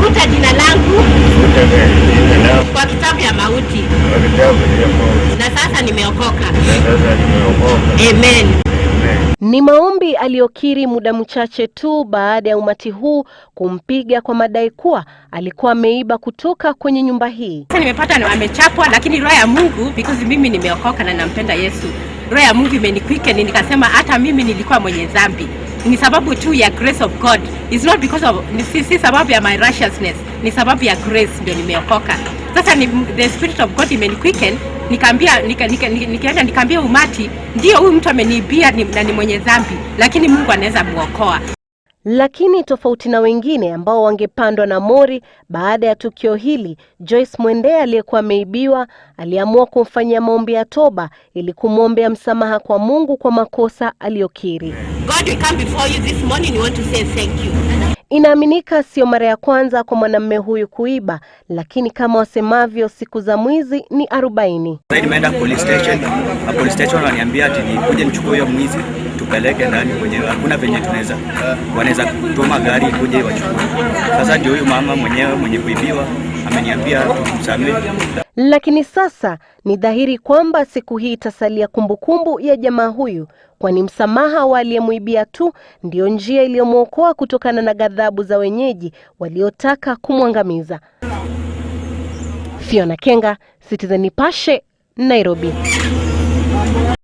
Futa jina langu kwa kitabu ya mauti. Na sasa nimeokoka. Amen. Ni maombi aliyokiri muda mchache tu baada ya umati huu kumpiga kwa madai kuwa alikuwa ameiba kutoka kwenye nyumba hii. Sasa nimepata amechapwa, lakini roho ya Mungu, because mimi nimeokoka na nampenda Yesu. Roho ya Mungu imenikwike, nikasema hata mimi nilikuwa mwenye dhambi. Ni sababu tu ya grace of God. It's not because of si sababu ya my righteousness. Ni sababu ya grace ndio nimeokoka. Sasa the spirit of God imeniquicken, nikaambia umati, ndio huyu mtu ameniibia na ni mwenye dhambi, lakini Mungu anaweza muokoa. Lakini tofauti na wengine ambao wangepandwa na mori baada ya tukio hili, Joyce Mwende aliyekuwa ameibiwa aliamua kumfanyia maombi ya toba ili kumwombea msamaha kwa Mungu kwa makosa aliyokiri. God, we come before you this morning, we want to say thank you. Inaaminika sio mara ya kwanza kwa mwanamume huyu kuiba, lakini kama wasemavyo siku za mwizi ni 40. Nimeenda police station wananiambia ati nikuje nichukue huyo mwizi tupeleke ndani kwenye, hakuna venye wanaweza kutuma gari kuje wachukue. Sasa ndio huyu mama mwenyewe mwenye kuibiwa ameniambia tumsamehe. Lakini sasa ni dhahiri kwamba siku hii itasalia kumbukumbu ya jamaa huyu, kwani msamaha wa aliyemuibia tu ndio njia iliyomwokoa kutokana na ghadhabu za wenyeji waliotaka kumwangamiza. Fiona Kenga, Citizen Nipashe, Nairobi.